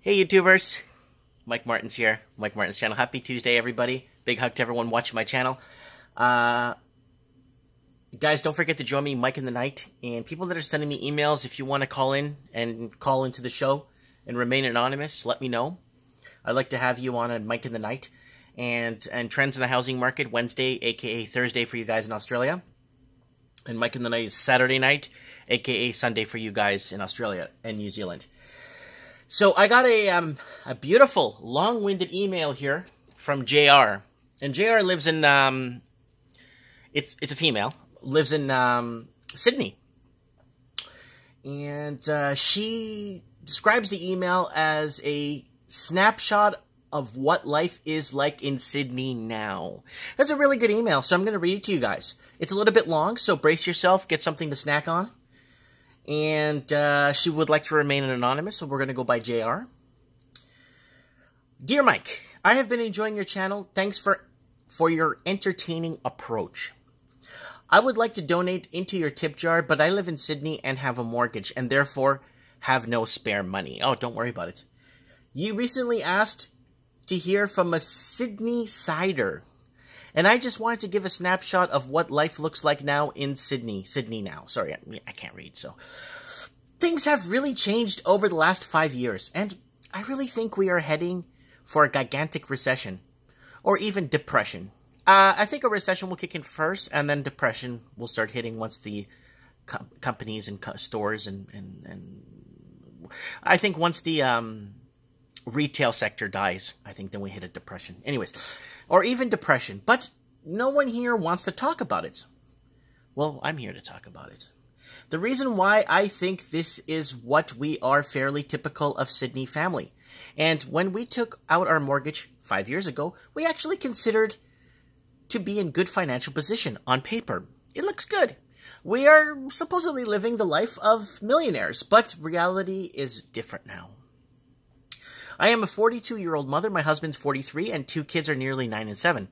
Hey YouTubers, Mike Martin's here, Mike Martin's channel. Happy Tuesday everybody. Big hug to everyone watching my channel. Guys, don't forget to join me, Mike in the Night. And people that are sending me emails, if you want to call in and call into the show and remain anonymous, let me know. I'd like to have you on a Mike in the Night. And Trends in the Housing Market, Wednesday, aka Thursday for you guys in Australia. And Mike in the Night is Saturday night, aka Sunday for you guys in Australia and New Zealand. So I got a beautiful, long-winded email here from JR. And JR lives in, it's a female, lives in Sydney. And she describes the email as a snapshot of what life is like in Sydney now. That's a really good email, so I'm going to read it to you guys. It's a little bit long, so brace yourself, get something to snack on. And she would like to remain anonymous, so we're going to go by JR. Dear Mike, I have been enjoying your channel. Thanks for your entertaining approach. I would like to donate into your tip jar, but I live in Sydney and have a mortgage, and therefore have no spare money. Oh, don't worry about it. You recently asked to hear from a Sydney sider, and I just wanted to give a snapshot of what life looks like now in Sydney. Sydney now. Sorry, I can't read, so. Things have really changed over the last 5 years, and I really think we are heading for a gigantic recession, or even depression. I think a recession will kick in first, and then depression will start hitting once the companies and stores and I think once the retail sector dies, I think then we hit a depression. Anyways, or even depression. But no one here wants to talk about it. Well, I'm here to talk about it. The reason why I think this is what we are fairly typical of Sydney family. And when we took out our mortgage 5 years ago, we actually considered to be in good financial position on paper. It looks good. We are supposedly living the life of millionaires, but reality is different now. I am a 42-year-old mother. My husband's 43, and 2 kids are nearly 9 and 7.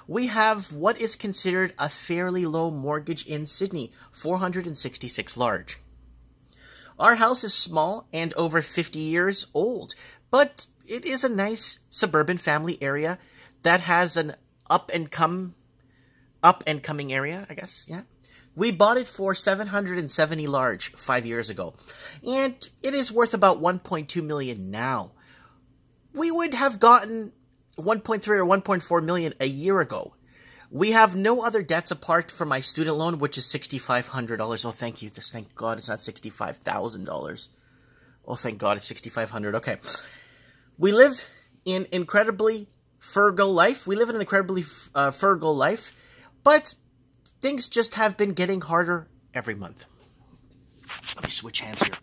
We have what is considered a fairly low mortgage in Sydney, 466 large. Our house is small and over 50 years old, but it is a nice suburban family area that has an up-and-coming area, I guess, yeah. We bought it for 770 large 5 years ago, and it is worth about 1.2 million now. We would have gotten 1.3 or 1.4 million a year ago. We have no other debts apart from my student loan, which is $6,500. Oh, thank you. Thank God it's not $65,000. Oh, thank God it's $6,500. Okay. We live in incredibly frugal life. We live in an incredibly frugal life, but things just have been getting harder every month. Let me switch hands here.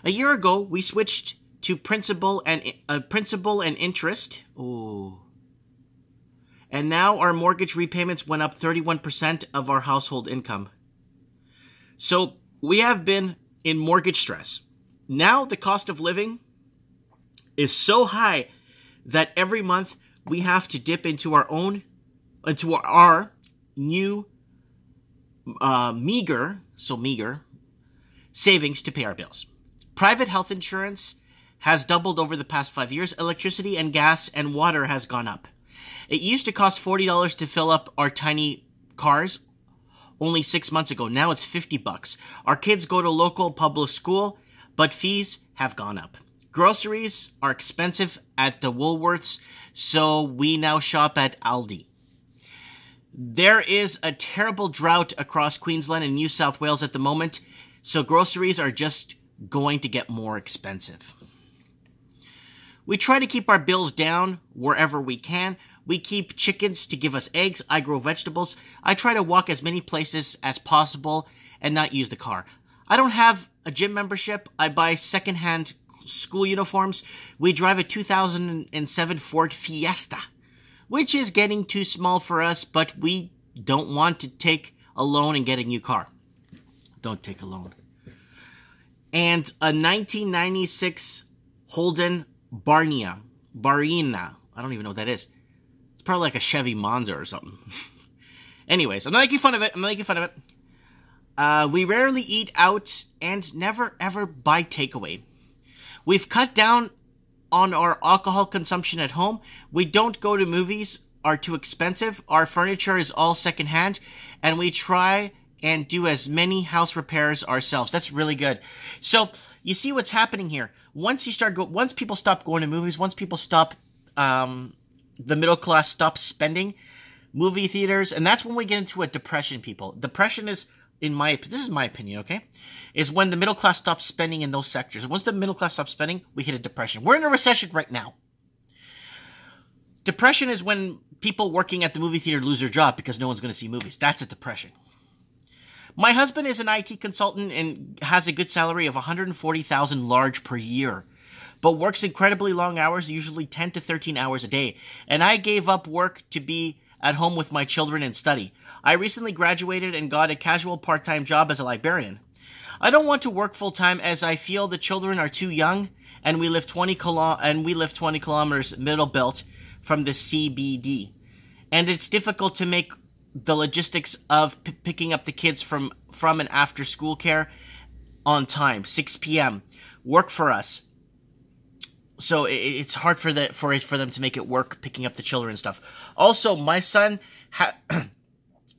A year ago, we switched to principal and interest. Ooh. And now our mortgage repayments went up 31% of our household income. So we have been in mortgage stress. Now the cost of living is so high that every month we have to dip into our new meager savings to pay our bills. Private health insurance has doubled over the past 5 years. Electricity and gas and water has gone up. It used to cost $40 to fill up our tiny cars only 6 months ago. Now it's $50. Our kids go to local public school, but fees have gone up. Groceries are expensive at the Woolworths, so we now shop at Aldi. There is a terrible drought across Queensland and New South Wales at the moment, so groceries are just going to get more expensive. We try to keep our bills down wherever we can. We keep chickens to give us eggs. I grow vegetables. I try to walk as many places as possible and not use the car. I don't have a gym membership. I buy secondhand school uniforms. We drive a 2007 Ford Fiesta, which is getting too small for us, but we don't want to take a loan and get a new car. Don't take a loan. And a 1996 Holden Barina. I don't even know what that is. It's probably like a Chevy Monza or something. Anyways, I'm not making fun of it. We rarely eat out and never ever buy takeaway. We've cut down on our alcohol consumption at home. We don't go to movies, are too expensive. Our furniture is all secondhand, and we try and do as many house repairs ourselves. That's really good. So you see what's happening here. Once people stop going to movies, once people stop, the middle class stops spending movie theaters, and that's when we get into a depression, people. Depression is, this is my opinion, okay, is when the middle class stops spending in those sectors. Once the middle class stops spending, we hit a depression. We're in a recession right now. Depression is when people working at the movie theater lose their job because no one's going to see movies. That's a depression. My husband is an IT consultant and has a good salary of $140,000 large per year, but works incredibly long hours, usually 10 to 13 hours a day. And I gave up work to be at home with my children and study. I recently graduated and got a casual part-time job as a librarian. I don't want to work full-time as I feel the children are too young, and we live 20 kilometers middle belt from the CBD. And it's difficult to make the logistics of picking up the kids from and after school care on time, 6 p.m. work for us. So it's hard for them to make it work, picking up the children and stuff. Also, my son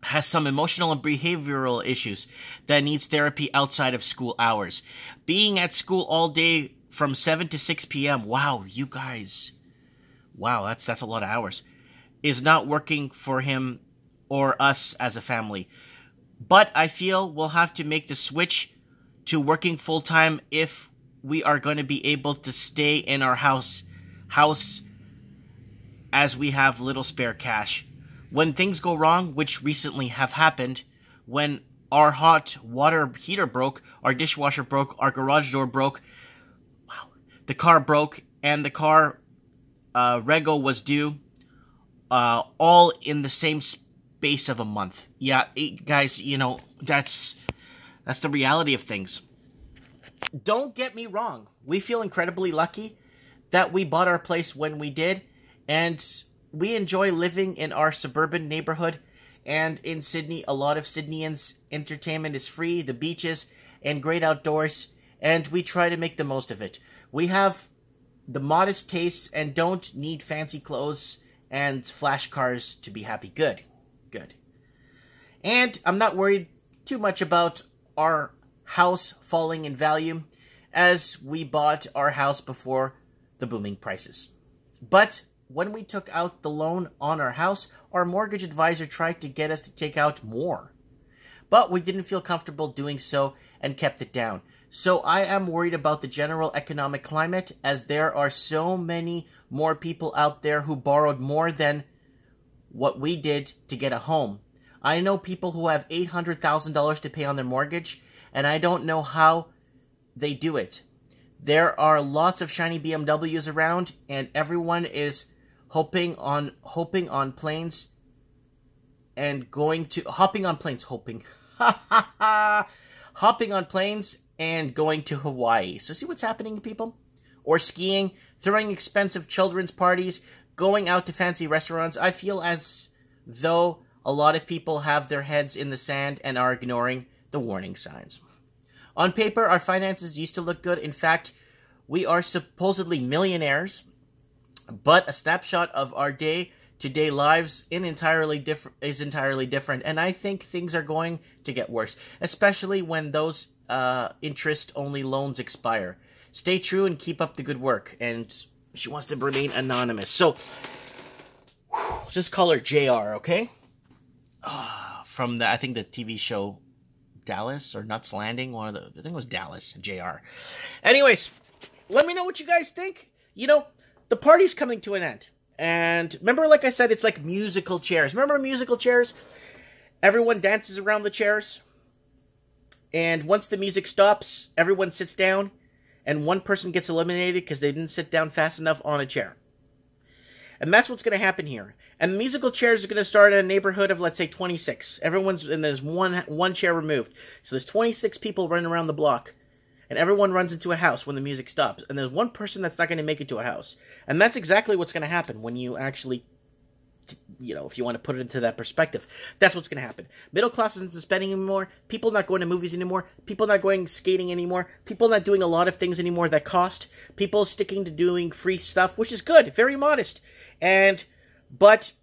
has some emotional and behavioral issues that needs therapy outside of school hours. Being at school all day from 7 to 6 p.m. Wow, you guys. Wow, that's a lot of hours. Is not working for him or us as a family. But I feel we'll have to make the switch to working full-time if we are going to be able to stay in our house as we have little spare cash. When things go wrong, which recently have happened, when our hot water heater broke, our dishwasher broke, our garage door broke, the car broke, and the car rego was due, all in the same space of a month. Yeah, guys, you know, that's the reality of things. Don't get me wrong. We feel incredibly lucky that we bought our place when we did, and we enjoy living in our suburban neighborhood. And in Sydney, a lot of Sydneyans' entertainment is free, the beaches, and great outdoors, and we try to make the most of it. We have the modest tastes and don't need fancy clothes and flash cars to be happy. Good. Good. And I'm not worried too much about our house falling in value, as we bought our house before the booming prices. But when we took out the loan on our house, our mortgage advisor tried to get us to take out more. But we didn't feel comfortable doing so and kept it down. So I am worried about the general economic climate, as there are so many more people out there who borrowed more than what we did to get a home. I know people who have $800,000 to pay on their mortgage, and I don't know how they do it. There are lots of shiny BMWs around, and everyone is hopping on planes and hopping on planes and going to Hawaii. So see what's happening, people? Or skiing, throwing expensive children's parties, going out to fancy restaurants. I feel as though a lot of people have their heads in the sand and are ignoring the warning signs. On paper, our finances used to look good. In fact, we are supposedly millionaires, but a snapshot of our day-to-day lives is entirely different, and I think things are going to get worse, especially when those interest-only loans expire. Stay true and keep up the good work. And she wants to remain anonymous. So, just call her JR, okay? From I think the TV show Dallas or Nuts Landing. I think it was Dallas, JR. Anyways, let me know what you guys think. You know, the party's coming to an end. And remember, like I said, it's like musical chairs. Remember musical chairs? Everyone dances around the chairs. And once the music stops, everyone sits down. And one person gets eliminated because they didn't sit down fast enough on a chair. And that's what's going to happen here. And the musical chairs are going to start at a neighborhood of, let's say, 26. And there's one chair removed. So there's 26 people running around the block. And everyone runs into a house when the music stops. And there's one person that's not going to make it to a house. And that's exactly what's going to happen when you actually You know, if you want to put it into that perspective, that's what's going to happen. Middle class isn't spending anymore. People not going to movies anymore. People not going skating anymore. People not doing a lot of things anymore that cost. People sticking to doing free stuff, which is good, very modest. But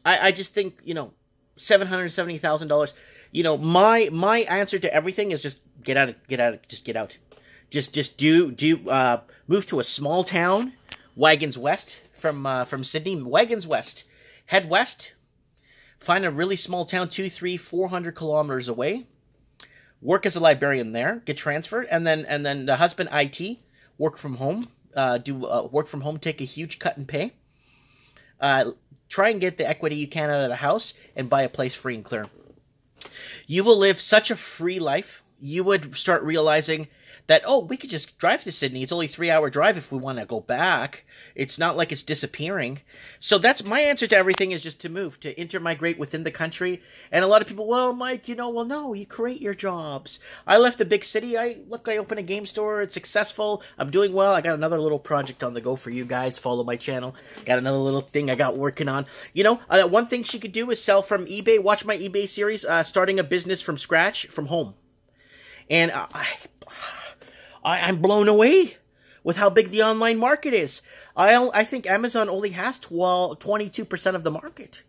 I just think, you know, $770,000. You know, my answer to everything is just get out. Just move to a small town, Wagons West. From Sydney, Wagons West. Head west. Find a really small town, 200, 300, 400 kilometers away. Work as a librarian there. Get transferred, and then the husband IT. Work from home. Work from home. Take a huge cut in pay. Try and get the equity you can out of the house and buy a place free and clear. You will live such a free life. You would start realizing that, oh, we could just drive to Sydney. It's only a 3-hour drive if we want to go back. It's not like it's disappearing. So that's my answer to everything, is just to move, to intermigrate within the country. And a lot of people, well, Mike, you know, well, no, you create your jobs. I left the big city. I opened a game store. It's successful. I'm doing well. I got another little project on the go for you guys. Follow my channel. Got another little thing I got working on. You know, one thing she could do is sell from eBay. Watch my eBay series, starting a business from scratch, from home. And I'm blown away with how big the online market is. I think Amazon only has 22% of the market.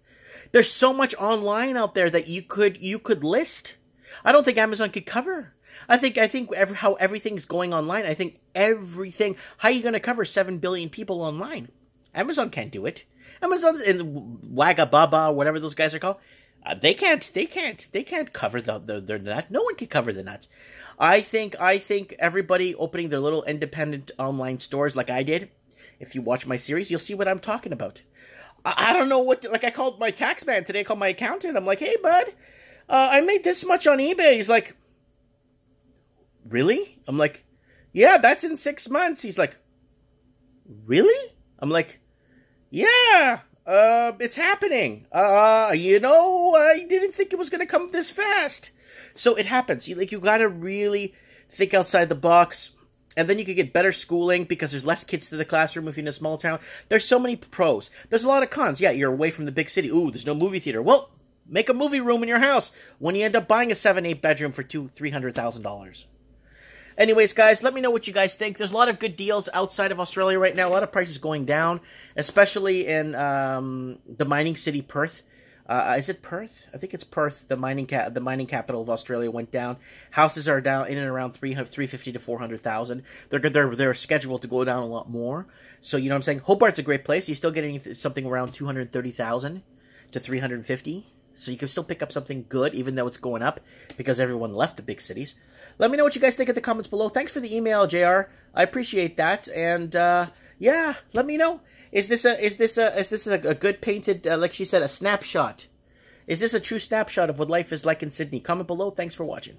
There's so much online out there that you could list. I don't think Amazon could cover. I think how everything's going online. I think everything. How are you going to cover 7 billion people online? Amazon can't do it. Amazon's in Wagga Baba, whatever those guys are called. They can't cover the nuts. No one can cover the nuts. I think everybody opening their little independent online stores like I did, if you watch my series, you'll see what I'm talking about. I don't know what, like I called my tax man today, I called my accountant. I'm like, hey, bud, I made this much on eBay. He's like, really? I'm like, yeah, that's in 6 months. He's like, really? I'm like, yeah, it's happening. You know, I didn't think it was going to come this fast. So it happens. You gotta really think outside the box, and then you could get better schooling because there's less kids to the classroom if you're in a small town. There's so many pros. There's a lot of cons. Yeah, you're away from the big city. Ooh, there's no movie theater. Well, make a movie room in your house when you end up buying a 7-8 bedroom for $300,000. Anyways, guys, let me know what you guys think. There's a lot of good deals outside of Australia right now. A lot of prices going down, especially in the mining city, Perth. Is it Perth? I think it's Perth. The mining capital of Australia went down. Houses are down in and around 350 to 400,000. They're scheduled to go down a lot more. So you know what I'm saying. Hobart's a great place. You still getting something around 230,000 to 350. So you can still pick up something good, even though it's going up because everyone left the big cities. Let me know what you guys think in the comments below. Thanks for the email, JR. I appreciate that. And yeah, let me know. Is this a good painted, like she said, a snapshot? Is this a true snapshot of what life is like in Sydney? Comment below. Thanks for watching.